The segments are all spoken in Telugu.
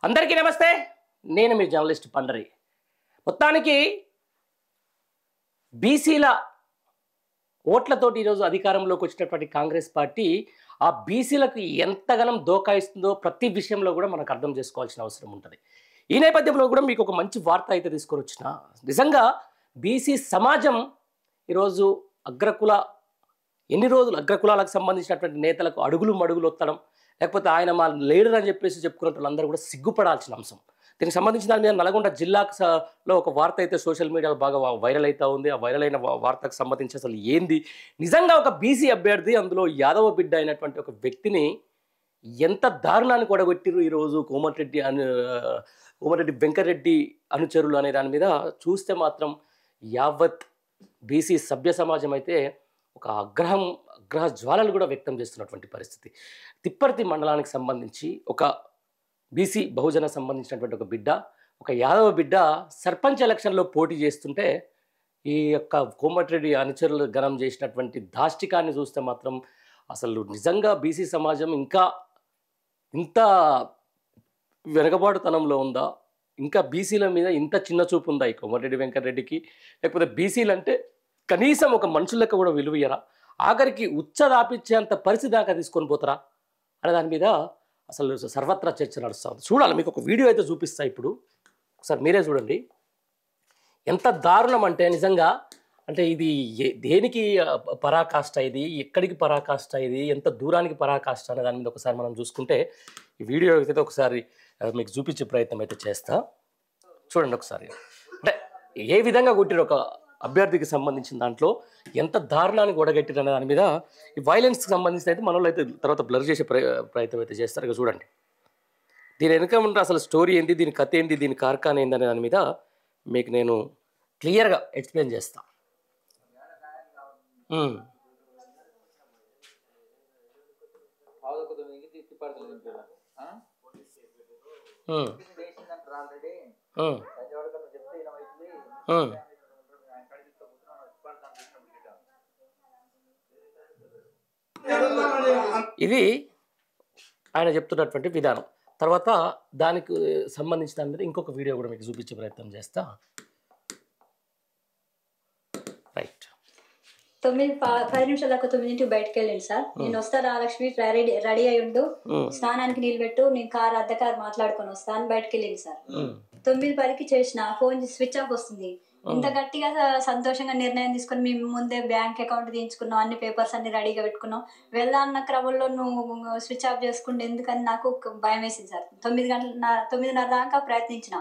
అందరికీ నమస్తే. నేను మీ జర్నలిస్ట్ పండరి. మొత్తానికి బీసీల ఓట్లతోటి ఈరోజు అధికారంలోకి వచ్చినటువంటి కాంగ్రెస్ పార్టీ ఆ బీసీలకు ఎంతగానం దోకాయిస్తుందో ప్రతి విషయంలో కూడా మనకు అర్థం చేసుకోవాల్సిన అవసరం ఉంటుంది. ఈ నేపథ్యంలో కూడా మీకు ఒక మంచి వార్త అయితే తీసుకొని వచ్చిన, నిజంగా బీసీ సమాజం ఈరోజు ఎన్ని రోజులు అగ్రకులాలకు సంబంధించినటువంటి నేతలకు అడుగులు మడుగులు ఒత్తడం, లేకపోతే ఆయన మా లీడర్ అని చెప్పేసి చెప్పుకున్న వాళ్ళందరూ కూడా సిగ్గుపడాల్సిన అంశం. దీనికి సంబంధించిన దాని మీద నల్గొండ జిల్లాలో ఒక వార్త అయితే సోషల్ మీడియాలో బాగా వైరల్ అవుతూ ఉంది. ఆ వైరల్ అయిన వార్తకు సంబంధించి అసలు ఏంది, నిజంగా ఒక బీసీ అభ్యర్థి, అందులో యాదవ బిడ్డ అయినటువంటి ఒక వ్యక్తిని ఎంత దారుణాన్ని కొడగొట్టిరు ఈరోజు కోమటిరెడ్డి వెంకరెడ్డి అనుచరులు అనే దాని మీద చూస్తే మాత్రం యావత్ బీసీ సభ్య సమాజం అయితే ఒక అగ్రహ జ్వాలలు కూడా వ్యక్తం చేస్తున్నటువంటి పరిస్థితి. తిప్పర్తి మండలానికి సంబంధించి ఒక బీసీ బహుజన సంబంధించినటువంటి ఒక బిడ్డ, ఒక యాదవ బిడ్డ సర్పంచ్ ఎలక్షన్లో పోటీ చేస్తుంటే ఈ యొక్క కోమటిరెడ్డి అనుచరులు గణం చేసినటువంటి దాష్టికాన్ని చూస్తే మాత్రం అసలు నిజంగా బీసీ సమాజం ఇంకా ఇంత వెనకబాటుతనంలో ఉందా, ఇంకా బీసీల మీద ఇంత చిన్న చూపు ఉందా ఈ కోమటిరెడ్డి వెంకటరెడ్డికి? లేకపోతే బీసీలు అంటే కనీసం ఒక మనుషులకు కూడా విలువయ్యరా, ఆఖరికి ఉచ్చదాపించేంత పరిస్థితి దాకా తీసుకొని పోతారా అనే దాని మీద అసలు సర్వత్రా చర్చ నడుస్తూ ఉంది. చూడాలి, మీకు ఒక వీడియో అయితే చూపిస్తా ఇప్పుడు, ఒకసారి మీరే చూడండి. ఎంత దారుణం అంటే నిజంగా, అంటే ఇది దేనికి పరాకాష్ట, ఇది ఎక్కడికి పరాకాష్ట, ఇది ఎంత దూరానికి పరాకాష్ట అనే దాని మీద ఒకసారి మనం చూసుకుంటే ఈ వీడియో అయితే ఒకసారి మీకు చూపించే ప్రయత్నం అయితే చేస్తా. చూడండి ఒకసారి, అంటే ఏ విధంగా కొట్టిరు ఒక అభ్యర్థికి సంబంధించిన దాంట్లో ఎంత దారుణాన్ని గొడగట్టిరు అనే దాని మీద, ఈ వైలెన్స్కి సంబంధించిన అయితే మనలో అయితే తర్వాత బ్లర్ చేసే ప్రయత్నం అయితే చేస్తారు. ఇక చూడండి, దీని వెనుక ఉంటే అసలు స్టోరీ ఏంది, దీని కథ ఏంది, దీని కార్ఖాన ఏంది అనే దాని మీద మీకు నేను క్లియర్గా ఎక్స్ప్లెయిన్ చేస్తా. ఇది ఆయన చెప్తున్నటువంటి విధానం. తర్వాత దానికి సంబంధించిన దాని మీద ఇంకొక వీడియో కూడా మీకు చూపించే ప్రయత్నం చేస్తా. రైట్, 10 నిమిషాలు దాకా 9ంటికి బయటకు వెళ్ళండి సార్. నేను వస్తా, రాలక్ష్మి రెడీ అయి ఉండు, స్నానానికి నీళ్ళు పెట్టు, నేను అద్దె కారు మాట్లాడుకొని వస్తాను, బయటకు వెళ్ళింది సార్. 9:10కి చేసిన ఫోన్ స్విచ్ ఆఫ్ వస్తుంది. ఇంత గట్టిగా సంతోషంగా నిర్ణయం తీసుకుని మేము ముందే బ్యాంక్ అకౌంట్ తీయించుకున్నాం, అన్ని పేపర్స్ అన్ని రెడీగా పెట్టుకున్నాం. వెళ్ళాలన్న క్రమంలో నువ్వు స్విచ్ ఆఫ్ చేసుకుంటే ఎందుకని నాకు భయం వేసింది సార్. 9:30 దాకా ప్రయత్నించిన,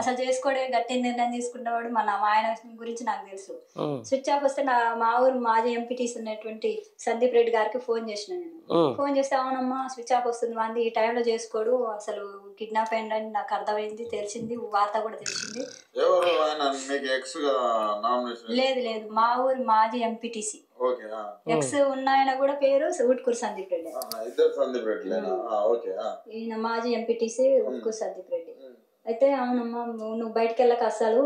అసలు చేసుకోవడే గట్టి నిర్ణయం తీసుకున్నవాడు మా ఆయన గురించి నాకు తెలుసు. స్విచ్ ఆఫ్ వస్తే మా ఊరు మాజీ ఎంపీటీసీ ఉన్నటువంటి సందీప్ రెడ్డి గారికి ఫోన్ చేసిన నేను. ఫోన్ చేస్తే అవునమ్మా స్విచ్ ఆఫ్ వస్తుంది, మంది ఈ టైంలో చేసుకోడు, అసలు కిడ్నాప్ అయిందని నాకు అర్థమైంది, తెలిసింది, వార్త కూడా తెలిసింది. లేదు, మా ఊరు మాజీ ఎంపీటీసీ ఎక్స్ ఉన్నాయన కూడా పేరు ఉట్కూరు సందీప్ రెడ్డి. ఈయన మాజీ ఎంపీటీసీ ఉట్కూరు సందీప్ రెడ్డి. అయితే అవునమ్మా నువ్వు బయటకు వెళ్ళక అసలు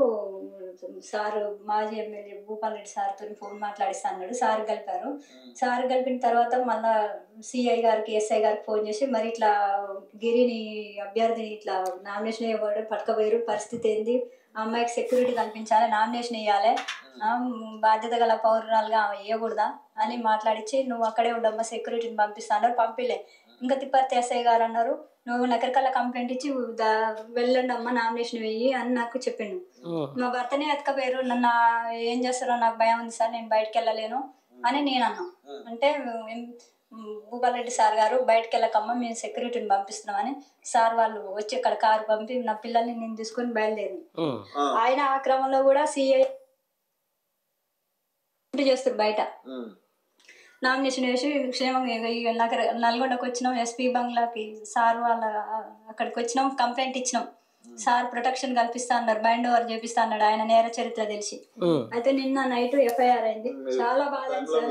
సారు మాజీ ఎమ్మెల్యే భూపాల్ రెడ్డి సార్తో ఫోన్ మాట్లాడిస్తా అన్నాడు. సార్ కలిపారు. సార్ కలిపిన తర్వాత మళ్ళా సిఐ గారికి ఎస్ఐ గారికి ఫోన్ చేసి మరి ఇట్లా గిరిని అభ్యర్థిని ఇట్లా నామినేషన్ ఇవ్వడం పట్టుకపోయారు, పరిస్థితి ఏంది, ఆ అమ్మాయికి సెక్యూరిటీ కల్పించాలి, నామినేషన్ ఇవ్వాలి, బాధ్యత గల పౌరురాలుగా ఆమె ఇవ్వకూడదా అని మాట్లాడించి నువ్వు అక్కడే ఉండమ్మా సెక్యూరిటీని పంపిస్తా అన్నారు. పంపిలే. ఇంకా తిప్పర్తి ఎస్ఐ గారు అన్నారు నువ్వు నకరికల్లా కంప్లైంట్ ఇచ్చి వెళ్ళండి అమ్మ నామినేషన్ వెయ్యి అని నాకు చెప్పిండు. మా భర్తనే ఎత్తుకపోయారు, నన్ను ఏం చేస్తారో నాకు భయం ఉంది సార్, నేను బయటకు వెళ్ళలేను అని నేను అన్నా. అంటే భూపాల్ రెడ్డి సార్ గారు బయటకు వెళ్ళకమ్మ మేము సెక్యూరిటీని పంపిస్తున్నామని సార్ వాళ్ళు వచ్చి అక్కడ కారు పంపి నా పిల్లల్ని నేను తీసుకొని బయలుదేరి. ఆయన ఆ క్రమంలో కూడా సిఐ చేస్తారు బయట నామినేషన్ వేసి క్షేమంగా నల్గొండకు వచ్చినాం, ఎస్పీ బంగ్లాకి సార్ వాళ్ళ అక్కడికి వచ్చినాం, కంప్లైంట్ ఇచ్చినాం. సార్ ప్రొటెక్షన్ కల్పిస్తా అన్నారు, బైండ్ ఓవర్ చేపిస్తా అన్నాడు ఆయన నేర చరిత్ర తెలిసి. అయితే నిన్న నైట్ ఎఫ్ఐఆర్ అయింది. చాలా బాధ సార్.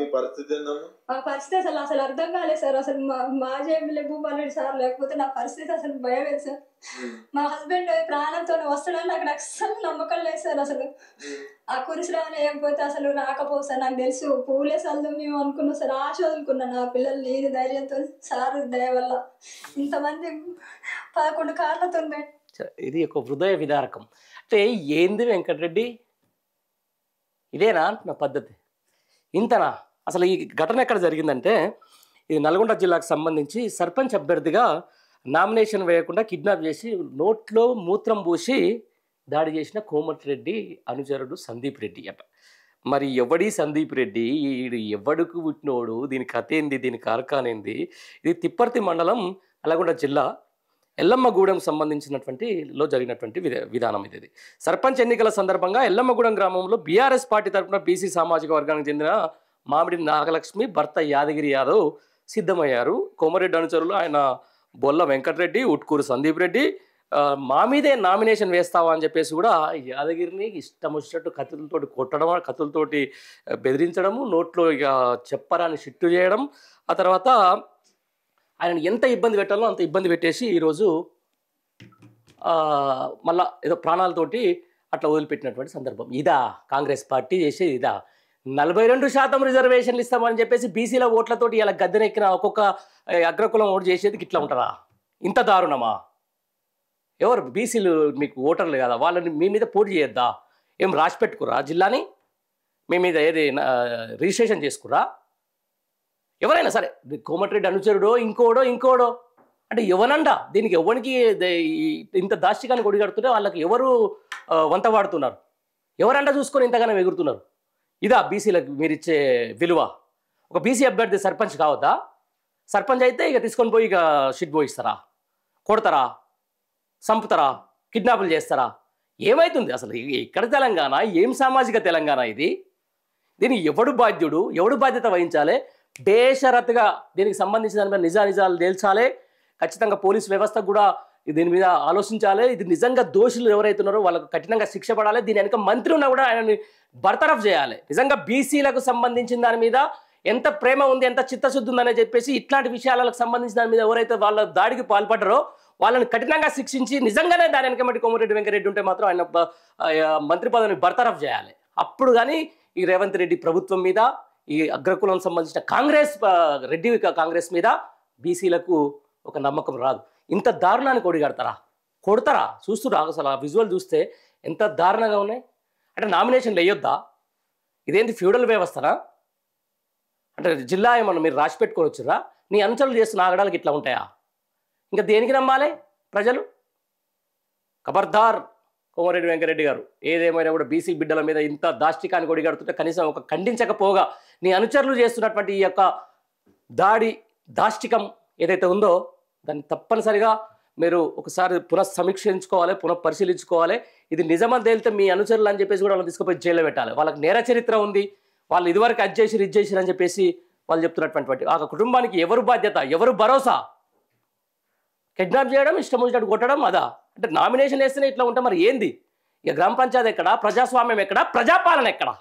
మా పరిస్థితి అసలు అర్థం కాలేదు సార్. అసలు మాజీ ఎమ్మెల్యే భూపాలరెడ్డి సార్ లేకపోతే నా పరిస్థితి అసలు భయమే సార్. మా హస్బెండ్ ప్రాణంతో వస్తాడని నాకు అస్సలు నమ్మకం లేదు సార్. అసలు ఆ కురిసిలో లేకపోతే అసలు రాకపోవు సార్. నాకు తెలుసు పూలే సల్దు మేము అనుకున్నాం సార్, ఆశ వదులుకున్నా నా పిల్లలు నేను ధైర్యంతో సార్ దయ వల్ల ఇంతమంది 11 కార్లతో. ఇది ఒక హృదయ విదారకం. అంటే ఏంది వెంకటరెడ్డి, ఇదేనా నా పద్ధతి? ఇంతనా? అసలు ఈ ఘటన ఎక్కడ జరిగిందంటే ఇది నల్గొండ జిల్లాకు సంబంధించి సర్పంచ్ అభ్యర్థిగా నామినేషన్ వేయకుండా కిడ్నాప్ చేసి నోట్లో మూత్రం పూసి దాడి చేసిన కోమటిరెడ్డి అనుచరుడు సందీప్ రెడ్డి అట. మరి ఎవడి సందీప్ రెడ్డి, ఈడు ఎవడుకు పుట్టినోడు, దీని కథ ఏంది, దీని కార్ఖానేంది? ఇది తిప్పర్తి మండలం నల్గొండ జిల్లా ఎల్లమ్మగూడెం సంబంధించినటువంటి జరిగినటువంటి విధానం ఇది. సర్పంచ్ ఎన్నికల సందర్భంగా ఎల్లమ్మగూడెం గ్రామంలో బీఆర్ఎస్ పార్టీ తరఫున బీసీ సామాజిక వర్గానికి చెందిన మామిడి నాగలక్ష్మి భర్త యాదగిరి యాదవ్ సిద్ధమయ్యారు. కోమరెడ్డి అనుచరులు ఆయన బొల్ల వెంకటరెడ్డి, ఉట్కూరు సందీప్ రెడ్డి మా మీదే నామినేషన్ వేస్తావా అని చెప్పేసి కూడా యాదగిరిని ఇష్టం వచ్చినట్టు కత్తులతోటి కొట్టడం, కత్తులతోటి బెదిరించడము, నోట్లో ఇక చెప్పరాని షిట్టు చేయడం, ఆ తర్వాత ఆయనను ఎంత ఇబ్బంది పెట్టాలో అంత ఇబ్బంది పెట్టేసి ఈరోజు మళ్ళా ఏదో ప్రాణాలతోటి అట్లా వదిలిపెట్టినటువంటి సందర్భం. ఇదా కాంగ్రెస్ పార్టీ చేసేది? ఇదా 42% రిజర్వేషన్లు ఇస్తామని చెప్పేసి బీసీల ఓట్లతోటి ఇలా గద్దెనెక్కిన ఒక్కొక్క అగ్రకులం ఓటు చేసేది ఇట్లా ఉంటుందా? ఇంత దారుణమా? ఎవరు బీసీలు మీకు ఓటర్లు కదా, వాళ్ళని మీ మీద పోటీ చేయొద్దా? ఏం రాసి పెట్టుకురా జిల్లాని? మీ మీద ఏది రిజిస్ట్రేషన్ చేసుకురా? ఎవరైనా సరే కోమటిరెడ్డి అనుచరుడో ఇంకోడో అంటే ఎవనండా దీనికి ఎవరికి ఇంత దాష్టికాన్ని కొడిగడుతుంటే వాళ్ళకి ఎవరు వంత వాడుతున్నారు? ఎవరండా చూసుకొని ఇంతగానో ఎగురుతున్నారు? ఇదా బీసీలకు మీరు ఇచ్చే విలువ? ఒక బీసీ అభ్యర్థి సర్పంచ్ కావద్దా? సర్పంచ్ అయితే ఇక తీసుకొని పోయి ఇక షిట్ పోయిస్తారా? కొడతారా? చంపుతారా? కిడ్నాపులు చేస్తారా? ఏమవుతుంది అసలు? ఎక్కడ తెలంగాణ? ఏం సామాజిక తెలంగాణ ఇది? దీనికి ఎవడు బాధ్యుడు? ఎవడు బాధ్యత వహించాలి? బేషరతుగా దీనికి సంబంధించిన దాని మీద నిజాలు తేల్చాలి. ఖచ్చితంగా పోలీస్ వ్యవస్థ కూడా దీని మీద ఆలోచించాలి. ఇది నిజంగా దోషులు ఎవరైతే ఉన్నారో వాళ్ళకు కఠినంగా శిక్ష పడాలి. దీని వెనక మంత్రి ఉన్నా కూడా ఆయనని బర్తరఫ్ చేయాలి. నిజంగా బీసీలకు సంబంధించిన దాని మీద ఎంత ప్రేమ ఉంది, ఎంత చిత్తశుద్ధి ఉందని చెప్పేసి ఇట్లాంటి విషయాలకు సంబంధించిన దాని మీద ఎవరైతే వాళ్ళ దాడికి పాల్పడ్డారో వాళ్ళని కఠినంగా శిక్షించి నిజంగానే దాని వెనకమటి కోమటిరెడ్డి వెంకరెడ్డి ఉంటే మాత్రం ఆయన మంత్రి పదవిని బర్తరఫ్ చేయాలి. అప్పుడు కానీ ఈ రేవంత్ రెడ్డి ప్రభుత్వం మీద, ఈ అగ్రకులం సంబంధించిన రెడ్డి కాంగ్రెస్ మీద బీసీలకు ఒక నమ్మకం రాదు. ఇంత దారుణాన్ని కొడతారా? చూస్తురా అసలు ఆ విజువల్ చూస్తే ఎంత దారుణంగా ఉన్నాయి. అంటే నామినేషన్లు వేయొద్దా? ఇదేంటి ఫ్యూడల్ వ్యవస్థనా? అంటే జిల్లా ఏమన్నా మీరు రాసి పెట్టుకొని వచ్చిర్రా? నీ అనుచరులు చేస్తున్న ఆగడాలకు ఇట్లా ఉంటాయా? ఇంకా దేనికి నమ్మాలి ప్రజలు? ఖబర్దార్ కోమరెడ్డి వెంకరెడ్డి గారు, ఏదేమైనా కూడా బీసీ బిడ్డల మీద ఇంత దాష్టికాన్ని కొడిగడుతుంటే కనీసం ఒక ఖండించకపోగా నీ అనుచరులు చేస్తున్నటువంటి ఈ యొక్క దాష్టికం ఏదైతే ఉందో దాన్ని తప్పనిసరిగా మీరు ఒకసారి పునఃసమీక్షించుకోవాలి, పునఃపరిశీలించుకోవాలి. ఇది నిజమని తేలితే మీ అనుచరులు అని చెప్పేసి కూడా వాళ్ళని తీసుకుపోయి జైల్లో పెట్టాలి. వాళ్ళకి నేర చరిత్ర ఉంది, వాళ్ళు ఇదివరకు అది చేసిరు అని చెప్పేసి వాళ్ళు చెప్తున్నటువంటి ఆ కుటుంబానికి ఎవరు బాధ్యత, ఎవరు భరోసా? కిడ్నాప్ చేయడం, ఇష్టం వచ్చినట్టు కొట్టడం అదా? అంటే నామినేషన్ వేస్తేనే ఇట్లా ఉంటే మరి ఏంది? ఇక గ్రామ పంచాయతీ ఎక్కడా? ప్రజాస్వామ్యం ఎక్కడా? ప్రజాపాలన ఎక్కడా?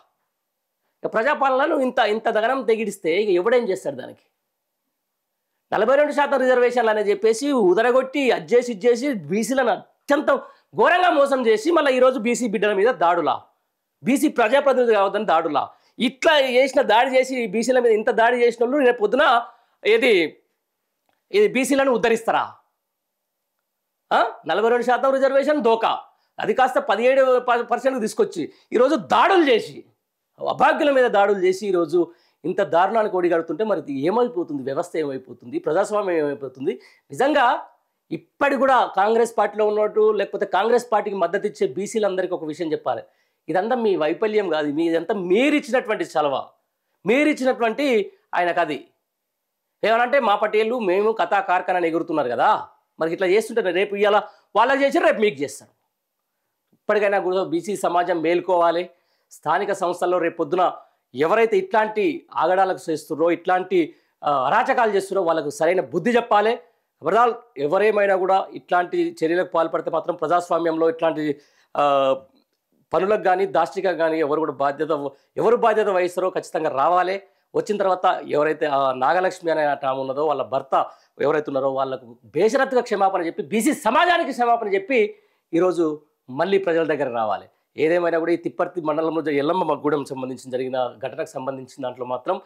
ఇక ప్రజాపాలనను ఇంత దగనం తెగిడిస్తే ఇక ఎవడేం చేస్తాడు దానికి? 42% రిజర్వేషన్లు అని చెప్పేసి ఉదరగొట్టి ఇచ్చేసి బీసీలను అత్యంత ఘోరంగా మోసం చేసి మళ్ళీ ఈరోజు బీసీ బిడ్డల మీద దాడులా, బీసీ ప్రజాప్రతినిధి కావద్దని దాడులా, ఇట్లా దాడి చేసి బీసీల మీద ఇంత దాడి చేసిన వాళ్ళు రేపు పొద్దున ఇది బీసీలను ఉద్ధరిస్తారా? 42% రిజర్వేషన్ దోకా, అది కాస్త 17% తీసుకొచ్చి ఈరోజు దాడులు చేసి అభాగ్యుల మీద దాడులు చేసి ఈరోజు ఇంత దారుణానికి ఒడిగడుతుంటే మరి ఏమైపోతుంది? వ్యవస్థ ఏమైపోతుంది? ప్రజాస్వామ్యం ఏమైపోతుంది? నిజంగా ఇప్పటి కూడా కాంగ్రెస్ పార్టీలో ఉన్నట్టు లేకపోతే కాంగ్రెస్ పార్టీకి మద్దతు ఇచ్చే బీసీలందరికీ ఒక విషయం చెప్పాలి. ఇదంతా మీ వైఫల్యం కాదు, ఇదంతా మీరిచ్చినటువంటి చలవ, మీరిచ్చినటువంటి ఆయనకు. అది ఏమనంటే మా పటేళ్ళు మేము కథా కార్ఖానాన్ని ఎగురుతున్నారు కదా, మరి ఇట్లా చేస్తుంటే రేపు ఇవాళ వాళ్ళకి చేసి రేపు మీకు చేస్తారు. ఇప్పటికైనా కూడా బీసీ సమాజం మేల్కోవాలి. స్థానిక సంస్థల్లో రేపు పొద్దున ఎవరైతే ఇట్లాంటి ఆగడాలకు చేస్తున్నారో, ఇట్లాంటి అరాచకాలు చేస్తున్నారో వాళ్ళకు సరైన బుద్ధి చెప్పాలి. ఓవరాల్ ఎవరేమైనా కూడా ఇట్లాంటి చర్యలకు పాల్పడితే మాత్రం ప్రజాస్వామ్యంలో ఇట్లాంటి ఆ, పనులకు కానీ దాష్టికకు కానీ ఎవరు బాధ్యత వహిస్తారో ఖచ్చితంగా రావాలి. వచ్చిన తర్వాత ఎవరైతే ఆ నాగలక్ష్మి అనే ఆమె ఉన్నదో వాళ్ళ భర్త ఎవరైతే ఉన్నారో వాళ్ళకు బేషరత్తుగా క్షమాపణ చెప్పి బీసీ సమాజానికి క్షమాపణ చెప్పి ఈరోజు మళ్ళీ ప్రజల దగ్గర రావాలి. ఏదేమైనా కూడా ఈ తిప్పర్తి మండలంలో ఎల్లమ్మ గూడెం సంబంధించిన జరిగిన ఘటనకు సంబంధించిన దాంట్లో మాత్రం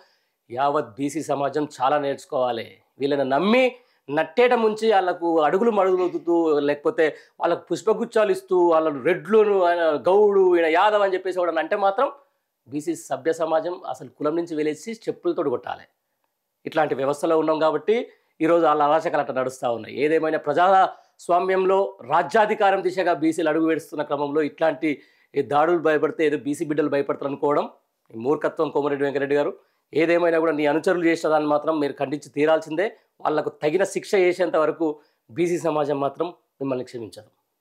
యావత్ బీసీ సమాజం చాలా నేర్చుకోవాలి. వీళ్ళని నమ్మి నట్టేట ముంచి వాళ్ళకు అడుగులు మడుగులుతూ లేకపోతే వాళ్ళకు పుష్పగుచ్చాలు ఇస్తూ వాళ్ళను రెడ్లును ఆయన గౌడు ఈయన యాదవ్ అని చెప్పేసి కూడా అంటే మాత్రం బీసీ సభ్య సమాజం అసలు కులం నుంచి వెలేసి చెప్పులతో కొట్టాలి. ఇట్లాంటి వ్యవస్థలో ఉన్నాం కాబట్టి ఈరోజు వాళ్ళ అరాచకాలు అట్లా నడుస్తూ ఉన్నాయి. ఏదేమైనా ప్రజాస్వామ్యంలో రాజ్యాధికారం దిశగా బీసీలు అడుగు వేస్తున్న క్రమంలో ఇట్లాంటి దాడులు భయపడితే ఏదో బీసీ బిడ్డలు భయపడతారు అనుకోవడం మూర్ఖత్వం. కోమరెడ్డి వెంకరెడ్డి గారు, ఏదేమైనా కూడా నీ అనుచరులు చేసిన దాన్ని మాత్రం మీరు ఖండించి తీరాల్సిందే. వాళ్లకు తగిన శిక్ష చేసేంత వరకు బీసీ సమాజం మాత్రం మిమ్మల్ని క్షమించదు.